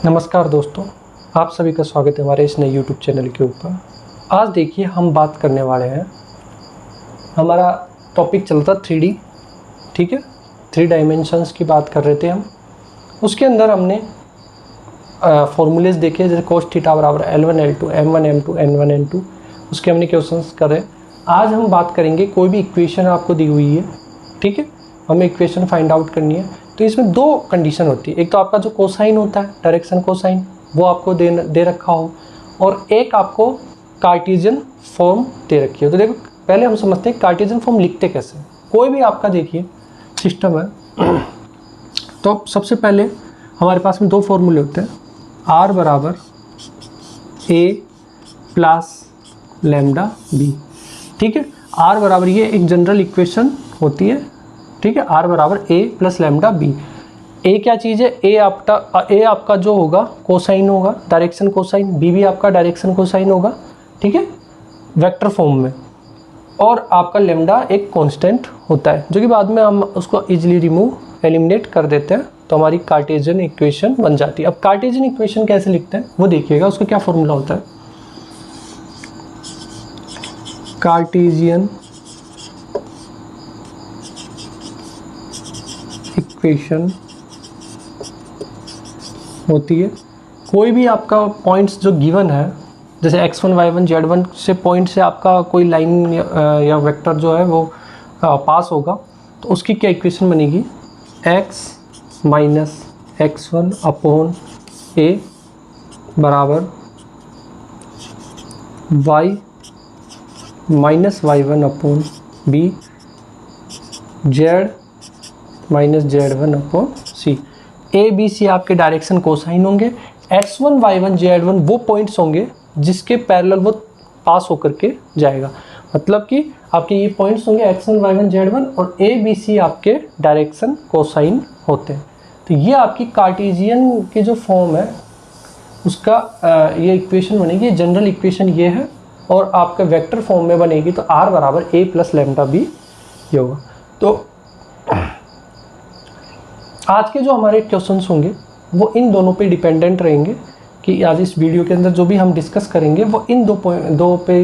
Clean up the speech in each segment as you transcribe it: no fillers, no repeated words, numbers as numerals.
नमस्कार दोस्तों, आप सभी का स्वागत है हमारे इस नए YouTube चैनल के ऊपर। आज देखिए हम बात करने वाले हैं, हमारा टॉपिक चलता 3D, ठीक है। 3 डायमेंशंस की बात कर रहे थे हम। उसके अंदर हमने फॉर्मूलेज देखे, जैसे cos थीटा बराबर L1 L2 M1 M2 N1 N2, उसके हमने क्वेश्चंस करे। आज हम बात करेंगे, कोई भी इक्वेशन आपको दी हुई है, ठीक है, हमें इक्वेशन फाइंड आउट करनी है। तो इसमें दो कंडीशन होती है, एक तो आपका जो कोसाइन होता है, डायरेक्शन कोसाइन, वो आपको दे रखा हो, और एक आपको कार्टेशियन फॉर्म दे रखी हो। तो देखो पहले हम समझते हैं कार्टेशियन फॉर्म लिखते कैसे। कोई भी आपका देखिए सिस्टम है, तो सबसे पहले हमारे पास में दो फॉर्मूले होते हैं, R बराबर A प्लस लैम्डा बी, ठीक है। R बराबर ये एक जनरल इक्वेशन होती है, ठीक है। R बराबर A प्लस लैम्डा बी। ए क्या चीज़ है, ए आपका जो होगा कोसाइन होगा, डायरेक्शन कोसाइन, बी भी आपका डायरेक्शन कोसाइन होगा, ठीक है, वेक्टर फॉर्म में। और आपका लैम्डा एक कांस्टेंट होता है, जो कि बाद में हम उसको इजीली एलिमिनेट कर देते हैं, तो हमारी कार्टेशियन इक्वेशन बन जाती है। अब कार्टेशियन इक्वेशन कैसे लिखते हैं वो देखिएगा, उसका क्या फॉर्मूला होता है। कार्टेशियन इक्वेशन होती है, कोई भी आपका पॉइंट्स जो गिवन है, जैसे x1 y1 z1 से पॉइंट से आपका कोई लाइन या वेक्टर जो है वो पास होगा, तो उसकी क्या इक्वेशन बनेगी, x minus x1 upon a बराबर y minus y1 upon b, z minus z1 upon c। A B C आपके डायरेक्शन कोसाइन होंगे, x1 y1 z1 वो पॉइंट्स होंगे जिसके पैरेलल वो पास होकर के जाएगा। मतलब कि आपके ये पॉइंट्स होंगे x1 y1 z1, और ए बी सी आपके डायरेक्शन कोसाइन होते हैं। तो ये आपकी कार्टेशियन की जो फॉर्म है उसका ये इक्वेशन बनेगी, जनरल इक्वेशन ये है, और आपका वेक्टर फॉर्म में बनेगी तो R बराबर A प्लस लैम्डा बी ये होगा। तो आज के जो हमारे क्वेश्चंस होंगे वो इन दोनों पे डिपेंडेंट रहेंगे, कि आज इस वीडियो के अंदर जो भी हम डिस्कस करेंगे वो इन दो पे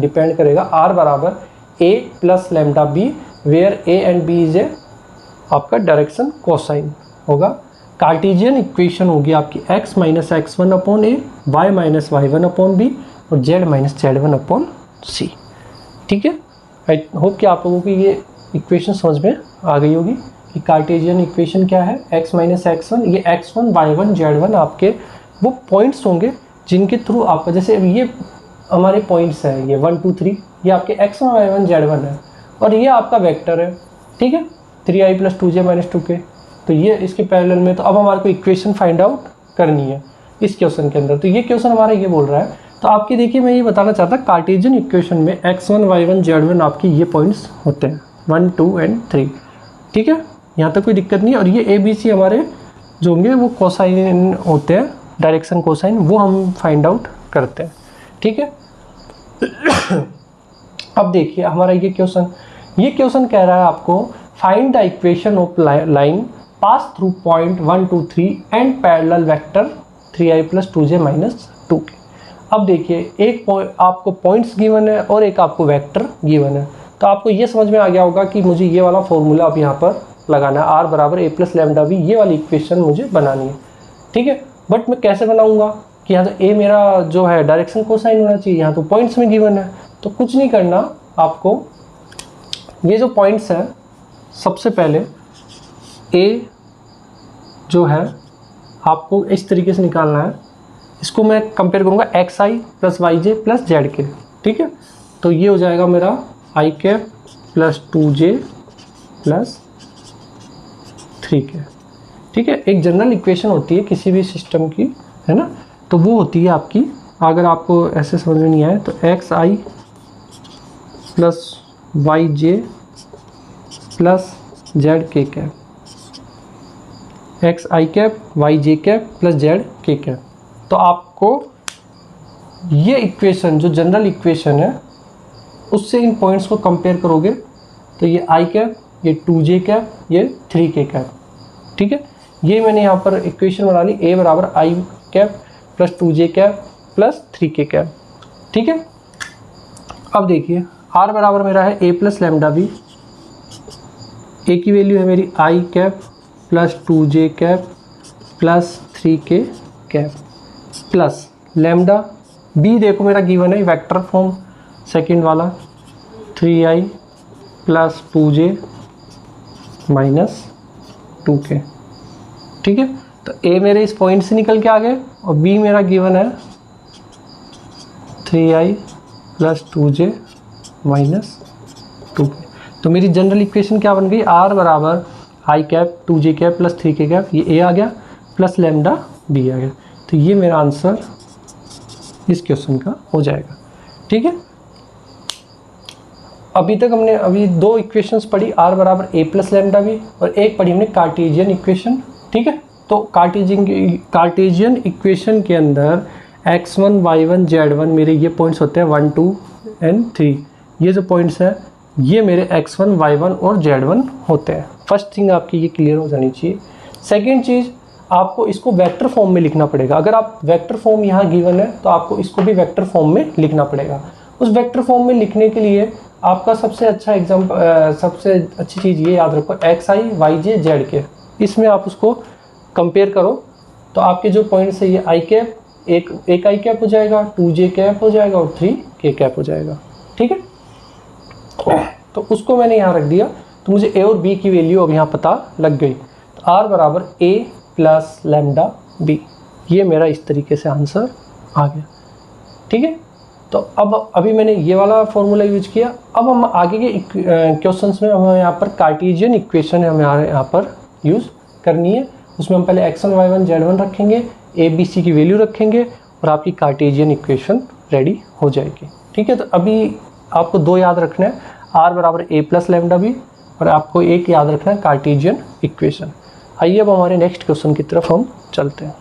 डिपेंड करेगा। R बराबर A plus lambda B, where A and B is A आपका डायरेक्शन कोसाइन होगा। कार्टेशियन इक्वेशन होगी आपकी x माइनस x1 अपॉन ए, y minus y1 upon B, और z माइनस z1 अपॉन सी, ठीक है। आई होप कि आप लोगों की ये इक्वेशन समझ में आ गई होगी कि कार्टेशियन इक्वेशन क्या है। x माइनस x1, ये x1 y1 z1 आपके वो पॉइंट्स होंगे जिनके थ्रू आपका, जैसे ये हमारे पॉइंट्स हैं, ये 1 2 3, ये आपके x1 y1 z1 है, और ये आपका वेक्टर है, ठीक है, 3i plus 2j minus 2k। तो ये इसके पैरेलल में, तो अब हमारे को इक्वेशन फाइंड आउट करनी है इस क्वेश्चन के अंदर। तो ये क्वेश्चन हमारा ये बोल रहा है, तो आपकी देखिए मैं ये बताना चाहता कार्टेशियन इक्वेशन में x1 y1 z1 आपकी ये पॉइंट्स होते हैं 1 2 एंड 3, ठीक है, यहाँ तक कोई दिक्कत नहीं है। और ये ए बी सी हमारे जो होंगे वो कोसाइन होते हैं, डायरेक्शन कोसाइन, वो हम फाइंड आउट करते हैं, ठीक है। अब देखिए हमारा ये क्वेश्चन कह रहा है आपको, find the equation of line pass through point 1 2 3 and parallel vector 3i plus 2j minus 2k। अब देखिए एक आपको पॉइंट्स गिवन है और एक आपको वेक्टर गिवन है, तो आपको ये समझ में आ गया होगा कि मुझे ये वाला फॉर्मूला अब यहाँ पर लगाना है, R बराबर A प्लस लैम्डा बी, ये वाली इक्वेशन मुझे बनानी है, ठीक है। बट मैं कैसे बनाऊंगा कि यहाँ तो A मेरा जो है डायरेक्शन कोसाइन होना चाहिए, यहाँ तो पॉइंट्स में गिवन है। तो कुछ नहीं करना आपको, ये जो पॉइंट्स हैं सबसे पहले A जो है आपको इस तरीके से निकालना है, इसको मैं कंपेयर करूँगा xi plus yj plus zk, ठीक है। तो ये हो जाएगा मेरा i cap plus 2j plus 3k, ठीक है। एक जनरल इक्वेशन होती है किसी भी सिस्टम की, है ना, तो वो होती है आपकी, अगर आपको ऐसे समझ में नहीं आए तो xi plus yj plus zk cap, xi cap yj cap plus zk cap. तो आपको ये इक्वेशन जो जनरल इक्वेशन है उससे इन पॉइंट्स को कंपेयर करोगे, तो ये i कैप, ये 2j कैप, ये 3k कैप, ठीक है। ये मैंने यहाँ पर इक्वेशन बना ली, a बराबर i cap plus 2j cap plus 3k cap. ठीक है, अब देखिए r बराबर मेरा है a plus lambda b, a की वैल्यू है मेरी i cap plus 2j cap plus 3k cap plus lambda b देखो मेरा गिवन है वेक्टर फॉर्म सेकंड वाला 3i plus 2j minus 2k। ठीक है, तो a मेरे इस पॉइंट से निकल के आ गए और b मेरा गिवन है 3i plus 2j minus 2k। तो मेरी जनरल इक्वेशन क्या बन गई, r बराबर i cap 2j cap plus 3k cap, ये a आ गया प्लस लैम्डा b आ गया। तो ये मेरा आंसर इस क्वेश्चन का हो जाएगा। ठीक है, अभी तक हमने अभी दो इक्वेशंस पढ़ी, r बराबर a प्लस लैम्डा बी और एक पढ़ी हमने कार्टेशियन इक्वेशन। ठीक है, तो कार्टेशियन इक्वेशन के अंदर x1 y1 z1 मेरे ये पॉइंट्स होते हैं 1 2 एंड 3। ये जो पॉइंट्स हैं ये मेरे x1 y1 और z1 होते हैं। फर्स्ट थिंग आपकी ये क्लियर हो जानी चाहिए। सेकेंड चीज़, आपको इसको वेक्टर फॉर्म में लिखना पड़ेगा। अगर आप वेक्टर फॉर्म यहाँ गिवन है तो आपको इसको भी वेक्टर फॉर्म में लिखना पड़ेगा। उस वेक्टर फॉर्म में लिखने के लिए आपका सबसे अच्छा सबसे अच्छी चीज़ ये याद रखो, xi yj zk, इसमें आप उसको कंपेयर करो तो आपके जो पॉइंट्स है ये आई कैप एक आई कैप हो जाएगा, 2j कैप हो जाएगा और 3k कैप हो जाएगा। ठीक है, तो उसको मैंने यहाँ रख दिया तो मुझे a और b की वैल्यू अब यहाँ पता लग गई। तो r बराबर a प्लस लैम्डा b, ये मेरा इस तरीके से आंसर आ गया। ठीक है, तो अब अभी मैंने ये वाला फॉर्मूला यूज किया। अब हम आगे के क्वेश्चंस में हमें यहाँ पर कार्टेशियन इक्वेशन हमें यहाँ पर यूज़ करनी है। उसमें हम पहले x1 y1 z1 रखेंगे, a b c की वैल्यू रखेंगे और आपकी कार्टेशियन इक्वेशन रेडी हो जाएगी। ठीक है, तो अभी आपको दो याद रखना है, r बराबर a प्लस लैम्डा बी और आपको एक याद रखना है कार्टेशियन इक्वेशन। आइए अब हमारे नेक्स्ट क्वेश्चन की तरफ हम चलते हैं।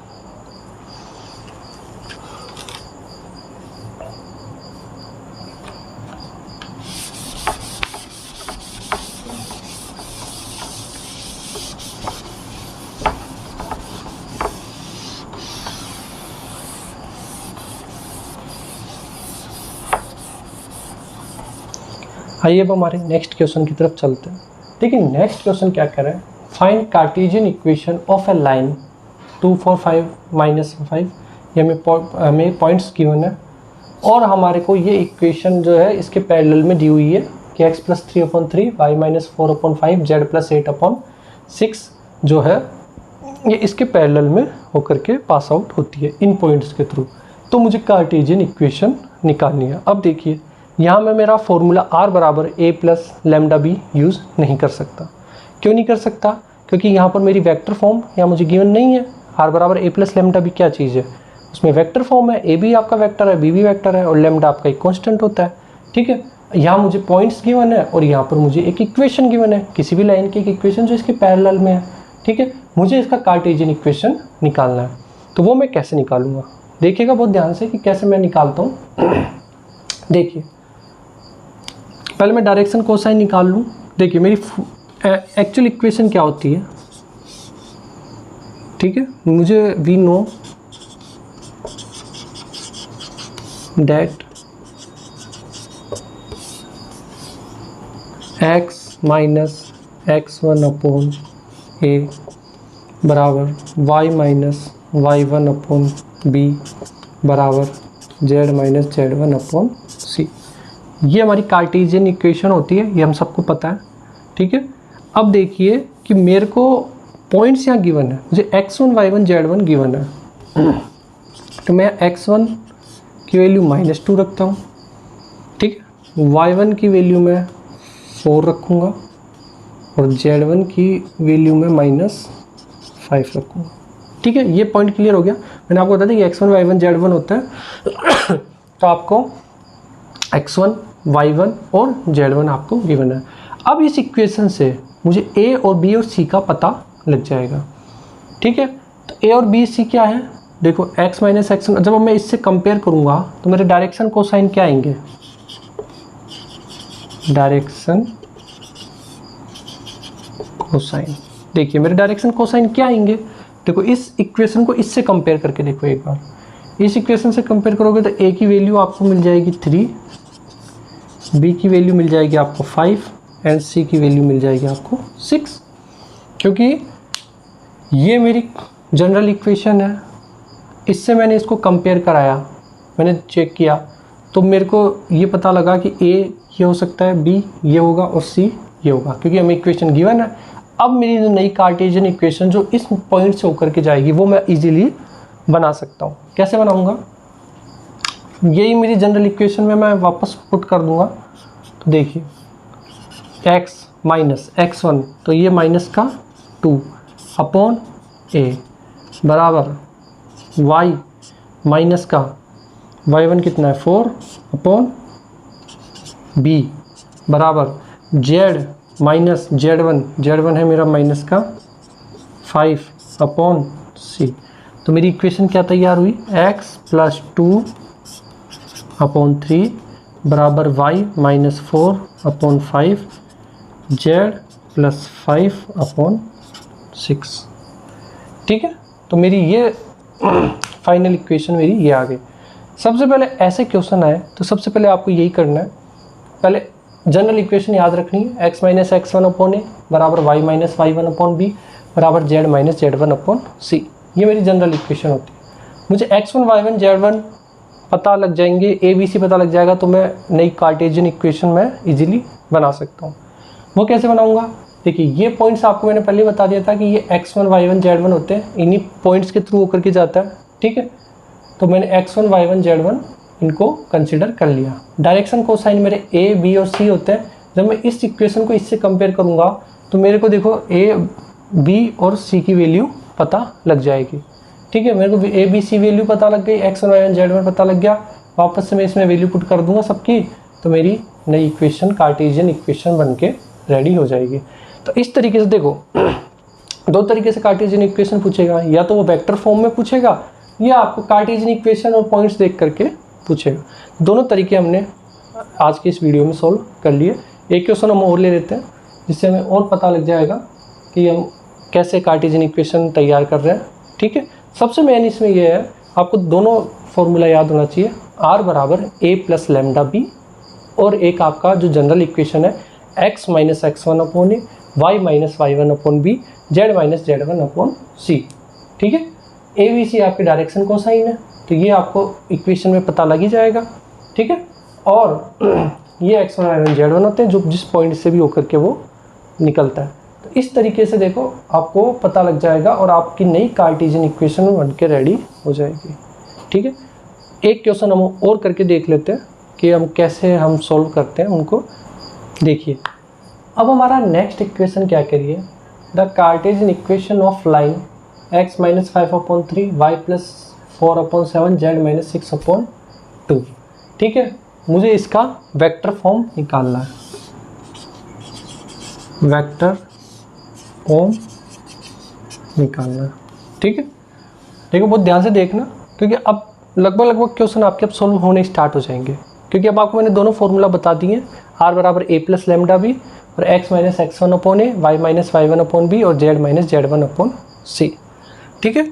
आइए अब हमारे नेक्स्ट क्वेश्चन की तरफ चलते हैं। देखिए नेक्स्ट क्वेश्चन क्या कह रहा है, find Cartesian equation of A line 2 4 5 -5। ये हमें पॉइंट्स गिवन है और हमारे को ये इक्वेशन जो है इसके पैरेलल में दी हुई है कि x + 3/3 y - 4/5 z + 8/6 जो है ये इसके पैरेलल में होकर के पास आउट होती है इन पॉइंट्स के थ्रू। तो मुझे कार्टेशियन इक्वेशन निकालनी है। अब देखिए यहाँ मैं मेरा फॉर्मूला r बराबर a plus lambda B use नहीं कर सकता। क्यों नहीं कर सकता? क्योंकि यहाँ पर मेरी वेक्टर फॉर्म यहाँ मुझे गिवन नहीं है। r बराबर a प्लस लैम्डा बी क्या चीज़ है, उसमें वेक्टर फॉर्म है, a भी आपका वेक्टर है, b भी वेक्टर है और लैम्डा आपका एक कांस्टेंट होता है। ठीक है, यहाँ मुझे पॉइंट्स गिवन है और यहाँ पर मुझे एक इक्वेशन गिवन है, किसी भी लाइन की एक इक्वेशन जो इसके पैरेलल में है। ठीक है, मुझे इसका कार्टेशियन इक्वेशन निकालना है। तो वो मैं कैसे निकालूंगा, देखिएगा बहुत ध्यान से कि कैसे मैं निकालता हूँ। देखिए पहले मैं डायरेक्शन कोसाइन निकाल लूँ। देखिए मेरी एक्चुअल इक्वेशन क्या होती है, ठीक है, मुझे we know that x minus x1 upon a बराबर y minus y1 upon b बराबर z minus z1 upon c। ये हमारी कार्टेशियन इक्वेशन होती है, ये हम सबको पता है। ठीक है, अब देखिए कि मेरे को पॉइंट्स यहाँ गिवन है, मुझे x1 y1 z1 गिवन है। तो मैं x1 की वैल्यू -2 रखता हूँ। ठीक है, y1 की वैल्यू मैं 4 रखूँगा और z1 की वैल्यू में -5 रखूँगा। ठीक है, ये पॉइंट क्लियर हो गया। मैंने आपको बता दिया कि x1 y1 z1 होता है। तो आपको x1 y1 और z1 आपको गिवन है। अब इस इक्वेशन से मुझे a और b और c का पता लग जाएगा। ठीक है, तो a और b c क्या है, देखो x माइनस x1, जब मैं इससे कंपेयर करूँगा तो मेरे डायरेक्शन कोसाइन क्या आएंगे, डायरेक्शन कोसाइन। देखिए मेरे डायरेक्शन कोसाइन क्या आएंगे, देखो इस इक्वेशन को इससे कंपेयर करके देखो एक बार, इस इक्वेशन से कंपेयर करोगे तो ए की वैल्यू आपको मिल जाएगी 3, बी की वैल्यू मिल जाएगी आपको 5 एंड सी की वैल्यू मिल जाएगी आपको 6, क्योंकि ये मेरी जनरल इक्वेशन है, इससे मैंने इसको कंपेयर कराया, मैंने चेक किया तो मेरे को ये पता लगा कि ए ये हो सकता है, बी ये होगा और सी ये होगा, क्योंकि हमें इक्वेशन गिवन है। अब मेरी जो नई कार्टेशियन इक्वेशन जो इस पॉइंट से होकर के जाएगी वो मैं इजीली बना सकता हूँ। कैसे बनाऊँगा, यही मेरी जनरल इक्वेशन में मैं वापस पुट कर दूँगा। तो देखिए x माइनस x1, तो ये माइनस का 2 अपॉन a बराबर y माइनस का y1 कितना है 4 अपॉन b बराबर z माइनस z1 है मेरा माइनस का 5 अपॉन c। तो मेरी इक्वेशन क्या तैयार हुई, x प्लस 2 अपॉन 3 बराबर y minus 4 upon 5 z plus 5 upon 6। ठीक है, तो मेरी ये फाइनल इक्वेशन मेरी ये आ गई। सबसे पहले ऐसे क्वेश्चन आए तो सबसे पहले आपको यही करना है, पहले जनरल इक्वेशन याद रखनी है, x minus x1 upon A बराबर y minus y1 upon B बराबर z minus z1 upon C. ये मेरी जनरल इक्वेशन होती है। मुझे x1 y1 z1 पता लग जाएंगे, ए बी सी पता लग जाएगा, तो मैं नई कार्टेशियन इक्वेशन में इजीली बना सकता हूँ। वो कैसे बनाऊँगा, देखिए ये पॉइंट्स आपको मैंने पहले बता दिया था कि ये x1 y1 z1 होते हैं, इन्हीं पॉइंट्स के थ्रू होकर के जाता है। ठीक है, तो मैंने x1 y1 z1 इनको कंसिडर कर लिया। डायरेक्शन कोसाइन मेरे a b और c होते हैं। जब मैं इस इक्वेशन को इससे कंपेयर करूँगा तो मेरे को देखो a b और c की वैल्यू पता लग जाएगी। ठीक है, मेरे को a b c वैल्यू पता लग गई, x1 y1 z1 पता लग गया, वापस से मैं इसमें वैल्यू पुट कर दूंगा सबकी, तो मेरी नई इक्वेशन कार्टेशियन इक्वेशन बन के रेडी हो जाएगी। तो इस तरीके से देखो दो तरीके से कार्टेशियन इक्वेशन पूछेगा, या तो वो वेक्टर फॉर्म में पूछेगा या आपको कार्टेशियन इक्वेशन और पॉइंट्स देख करके पूछेगा। दोनों तरीके हमने आज के इस वीडियो में सॉल्व कर लिए। एक क्वेश्चन हम और ले लेते हैं जिससे हमें और पता लग जाएगा कि हम कैसे कार्टेशियन इक्वेशन तैयार कर रहे हैं। ठीक है, सबसे मेन इसमें यह है, आपको दोनों फॉर्मूला याद होना चाहिए, r बराबर a प्लस लैम्डा बी, और एक आपका जो जनरल इक्वेशन है x माइनस x1 अपॉन ए, y minus y1 upon b, z minus z1 upon सी। ठीक है, ए बी सी आपके डायरेक्शन कोसाइन है, तो ये आपको इक्वेशन में पता लग ही जाएगा। ठीक है, और ये x1 y1 z1 होते हैं जो जिस पॉइंट से भी होकर के वो निकलता है। तो इस तरीके से देखो आपको पता लग जाएगा और आपकी नई कार्टेशियन इक्वेशन बन के रेडी हो जाएगी। ठीक है, एक क्वेश्चन हम और करके देख लेते हैं कि हम कैसे हम सॉल्व करते हैं उनको। देखिए अब हमारा नेक्स्ट इक्वेशन क्या करिए, the Cartesian equation of line x minus 5 upon 3 y plus 4 upon 7 z minus 6 upon 2। ठीक है, मुझे इसका वेक्टर फॉर्म निकालना है, वेक्टर फॉर्म निकालना है। ठीक है, देखो बहुत ध्यान से देखना, क्योंकि अब लगभग क्वेश्चन आपके अब सॉल्व होने स्टार्ट हो जाएंगे, क्योंकि अब आपको मैंने दोनों फॉर्मूला बता दिए हैं, r बराबर a प्लस लैम्डा बी और x माइनस x1 अपॉन ए, y minus y1 upon B और z माइनस z1 अपॉन सी। ठीक है,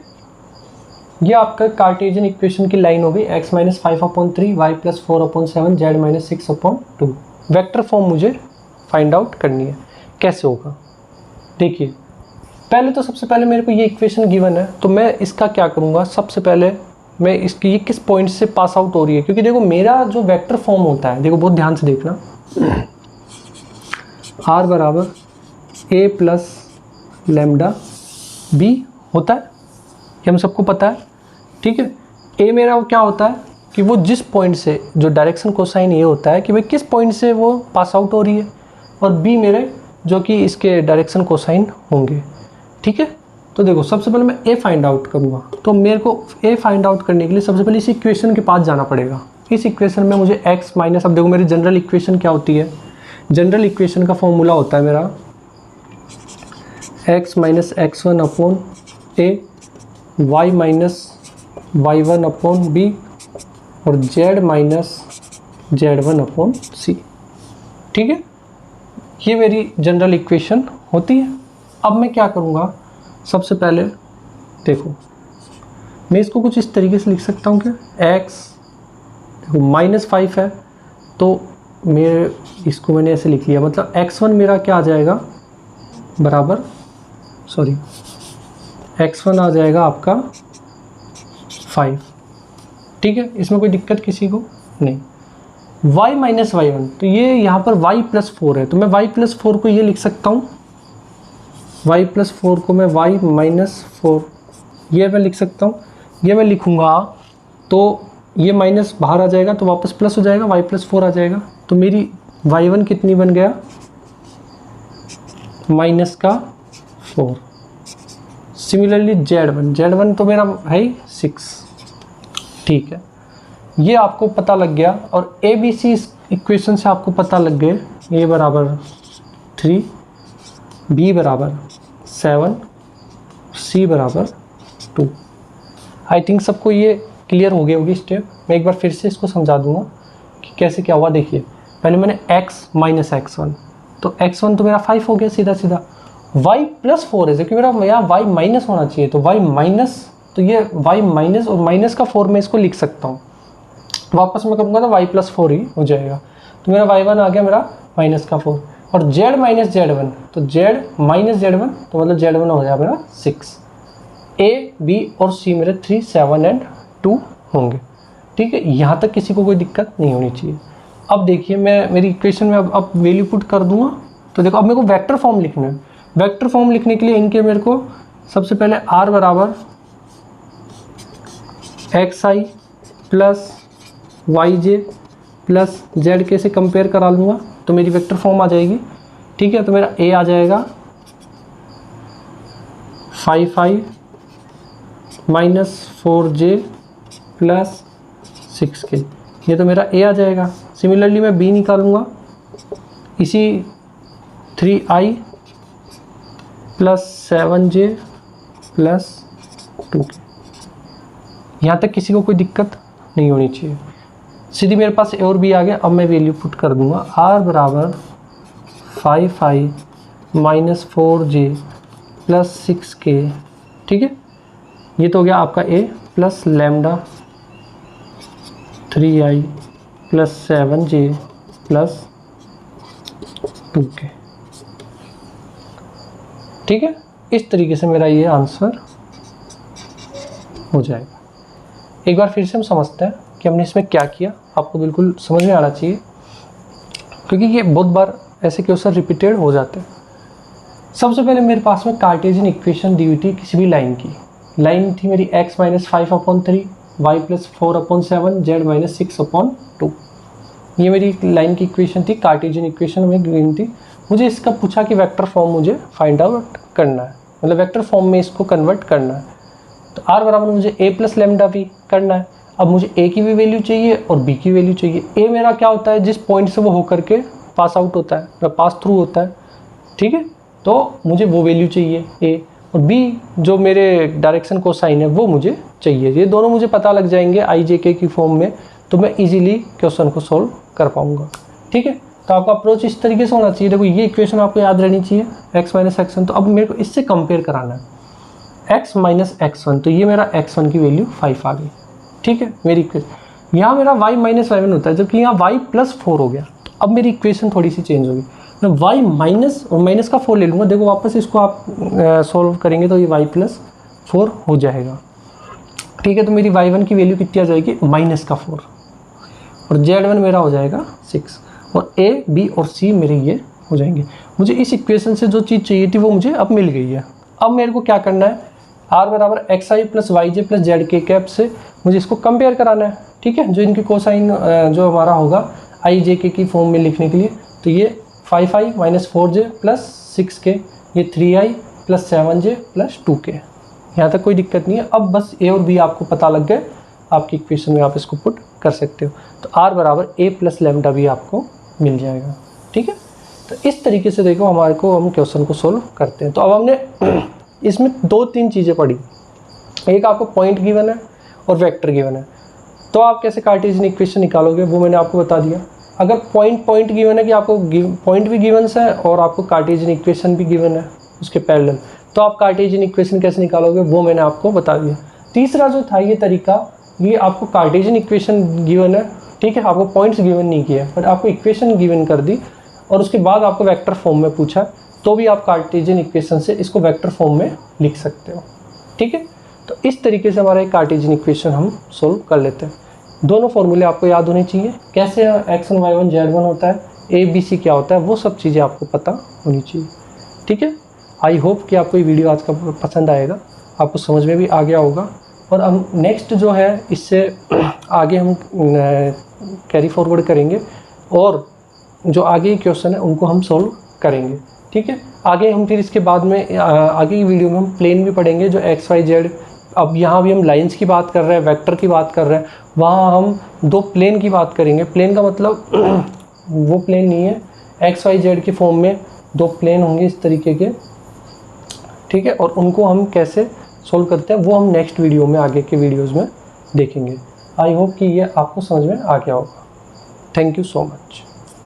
ये आपका कार्टेशियन इक्वेशन की लाइन हो गई, x minus 5 upon 3 y plus 4 upon 7 z minus 6 upon 2। Vector form मुझे फाइंड आउट करनी है, कैसे होगा। देखिए पहले तो सबसे पहले मेरे को ये इक्वेशन गिवन है, तो मैं इसका क्या करूँगा, सबसे पहले मैं इसकी ये किस पॉइंट से पास आउट हो रही है, क्योंकि देखो मेरा जो वेक्टर फॉर्म होता है, देखो बहुत ध्यान से देखना, r बराबर a प्लस लैम्डा बी होता है, ये हम सबको पता है। ठीक है, a मेरा वो क्या होता है कि वो जिस पॉइंट से, जो डायरेक्शन कोसाइन ये होता है कि भाई किस पॉइंट से वो पास आउट हो रही है, और b मेरे जो कि इसके डायरेक्शन कोसाइन होंगे। ठीक है, तो देखो सबसे पहले मैं a फाइंड आउट करूँगा, तो मेरे को a फाइंड आउट करने के लिए सबसे पहले इस इक्वेशन के पास जाना पड़ेगा। इस इक्वेशन में मुझे x माइनस, अब देखो मेरी जनरल इक्वेशन क्या होती है, जनरल इक्वेशन का फॉर्मूला होता है मेरा x minus x1 upon a, y minus y1 upon b और z minus z1 upon c। ठीक है, ये मेरी जनरल इक्वेशन होती है। अब मैं क्या करूँगा, सबसे पहले देखो मैं इसको कुछ इस तरीके से लिख सकता हूँ कि x -5 है, तो मेरे इसको मैंने ऐसे लिख लिया, मतलब x1 मेरा क्या आ जाएगा बराबर, सॉरी x1 आ जाएगा आपका 5, ठीक है, इसमें कोई दिक्कत किसी को नहीं। y - y1, तो ये यहाँ पर y+4 है, तो मैं y+4 को ये लिख सकता हूँ, y+4 को मैं y-4 ये मैं लिख सकता हूँ। ये मैं लिखूँगा तो ये माइनस बाहर आ जाएगा तो वापस प्लस हो जाएगा, y+4 आ जाएगा, तो मेरी y1 कितनी बन गया -4। सिमिलरली z1 तो मेरा है 6, ठीक है, ये आपको पता लग गया। और ABC इक्वेशन से आपको पता लग गए, a बराबर 3, b बराबर 7, c बराबर 2। आई थिंक सबको ये क्लियर हो गई होगी स्टेप। मैं एक बार फिर से इसको समझा दूंगा कि कैसे क्या हुआ। देखिए पहले मैंने x - x1, तो x1 तो मेरा 5 हो गया सीधा सीधा, y+4 है क्योंकि मेरा यहाँ y माइनस होना चाहिए, तो y माइनस, तो ये y माइनस और माइनस का 4 मैं इसको लिख सकता हूँ, वापस मैं करूँगा तो y+4 ही हो जाएगा, तो मेरा y1 आ गया मेरा -4। और z - z1, तो z - z1 तो मतलब z1 हो जाएगा मेरा 6। A, B और C मेरे 3, 7 एंड 2 होंगे, ठीक है, यहाँ तक किसी को कोई दिक्कत नहीं होनी चाहिए। अब देखिए मैं मेरी इक्वेशन में अब वैल्यू पुट कर दूंगा, तो देखो अब मेरे को वेक्टर फॉर्म लिखना है। वेक्टर फॉर्म लिखने के लिए इनके मेरे को सबसे पहले r बराबर xi plus yj plus z के से कंपेयर करा लूँगा, तो मेरी वेक्टर फॉर्म आ जाएगी, ठीक है। तो मेरा a आ जाएगा 5i -4j प्लस 6k, ये तो मेरा a आ जाएगा। सिमिलरली मैं b निकालूंगा, इसी 3i plus 7j plus 2k। यहाँ तक किसी को कोई दिक्कत नहीं होनी चाहिए, सीधी मेरे पास a और b आ गया। अब मैं वैल्यू पुट कर दूंगा, r बराबर 5i -4j प्लस 6k, ठीक है, ये तो हो गया आपका a plus lambda 3i plus 7j plus 2k, ठीक है। इस तरीके से मेरा ये आंसर हो जाएगा। एक बार फिर से हम समझते हैं कि हमने इसमें क्या किया, आपको बिल्कुल समझ में आना चाहिए, क्योंकि ये बहुत बार ऐसे क्वेश्चन रिपीटेड हो जाते हैं। सबसे पहले मेरे पास में कार्टेशियन इक्वेशन दी हुई थी किसी भी लाइन की। लाइन थी मेरी x - 5/3, y+4/7, z - 6/2। ये मेरी लाइन की इक्वेशन थी, कार्टेशियन इक्वेशन में गिवन थी। मुझे इसका पूछा कि वेक्टर फॉर्म मुझे फाइंड आउट करना है, मतलब वेक्टर फॉर्म में इसको कन्वर्ट करना है। तो r बराबर मुझे a प्लस लैम्डा भी करना है। अब मुझे a की भी वैल्यू चाहिए और b की वैल्यू चाहिए। a मेरा क्या होता है, जिस पॉइंट से वो होकर के पास आउट होता है, पास थ्रू होता है, ठीक है, तो मुझे वो वैल्यू चाहिए a, और b जो मेरे डायरेक्शन कोसाइन है वो मुझे चाहिए। ये दोनों मुझे पता लग जाएंगे i j k की फॉर्म में, तो मैं इजीली क्वेश्चन को सॉल्व कर पाऊंगा, ठीक है। तो आपका अप्रोच इस तरीके से होना चाहिए। देखो ये इक्वेशन आपको याद रहनी चाहिए, x - x1, तो अब मेरे को इससे कंपेयर कराना है x - x1, तो ये मेरा x1 की वैल्यू 5 आ गई, ठीक है। मेरी इक्वेशन यहाँ मेरा y - y1 होता है, जबकि यहाँ y+4 हो गया। तो अब मेरी इक्वेशन थोड़ी सी चेंज होगी, मैं y माइनस और माइनस का 4 ले लूँगा। देखो वापस इसको आप सॉल्व करेंगे तो ये y+4 हो जाएगा, ठीक है। तो मेरी y1 की वैल्यू कितनी आ जाएगी, -4, और z1 मेरा हो जाएगा 6, और a, b और c मेरे ये हो जाएंगे। मुझे इस इक्वेशन से जो चीज़ चाहिए थी वो मुझे अब मिल गई है। अब मेरे को क्या करना है, r बराबर xi plus yj plus zk cap से मुझे इसको कंपेयर कराना है, ठीक है। जो इनकी कोसाइन जो हमारा होगा i j k की फॉर्म में लिखने के लिए, तो ये 5i -4j प्लस 6k, ये 3i plus 7j plus 2k। यहाँ तक कोई दिक्कत नहीं है। अब बस a और b आपको पता लग गए, आपकी इक्वेशन में आप इसको पुट कर सकते हो। तो r बराबर a प्लस लैम्डा भी आपको मिल जाएगा, ठीक है। तो इस तरीके से देखो हमारे को हम क्वेश्चन को सोल्व करते हैं। तो अब हमने इसमें 2-3 चीज़ें पढ़ी, एक आपको पॉइंट गिवन है और वेक्टर गिवन है। तो आप कैसे कार्टेशियन इक्वेशन निकालोगे वो मैंने आपको बता दिया। अगर पॉइंट गिवन है कि आपको पॉइंट भी गिवन है और आपको कार्टेशियन इक्वेशन भी गिवन है, उसके पैरेलल, तो आप कार्टेशियन इक्वेशन कैसे निकालोगे वो मैंने आपको बता दिया। तीसरा जो था ये तरीका, ये आपको कार्टेशियन इक्वेशन गिवन है, ठीक है, आपको पॉइंट्स गिवन नहीं किया बट आपको इक्वेशन गिवन कर दी और उसके बाद आपको वेक्टर फॉर्म में पूछा, तो भी आप कार्टेशियन इक्वेशन से इसको वेक्टर फॉर्म में लिख सकते हो, ठीक है। तो इस तरीके से हमारा एक कार्टेशियन इक्वेशन हम सोल्व कर लेते हैं। दोनों फॉर्मूले आपको याद होने चाहिए, कैसे x1 y1 z1 होता है, ABC क्या होता है, वो सब चीज़ें आपको पता होनी चाहिए, ठीक है। आई होप कि आपको ये वीडियो आज का पसंद आएगा, आपको समझ में भी आ गया होगा। और हम नेक्स्ट जो है इससे आगे हम कैरी फॉरवर्ड करेंगे और जो आगे क्वेश्चन है उनको हम सोल्व करेंगे, ठीक है। आगे हम फिर इसके बाद में आगे की वीडियो में हम प्लेन भी पढ़ेंगे, जो एक्स वाई जेड, अब यहाँ भी हम लाइंस की बात कर रहे हैं, वेक्टर की बात कर रहे हैं, वहाँ हम दो प्लेन की बात करेंगे। प्लेन का मतलब वो प्लेन नहीं है, एक्स वाई जेड के फॉर्म में दो प्लेन होंगे इस तरीके के, ठीक है, और उनको हम कैसे सोल्व करते हैं वो हम नेक्स्ट वीडियो में, आगे के वीडियोज़ में देखेंगे। आई होप कि ये आपको समझ में आ गया होगा। Thank you so much.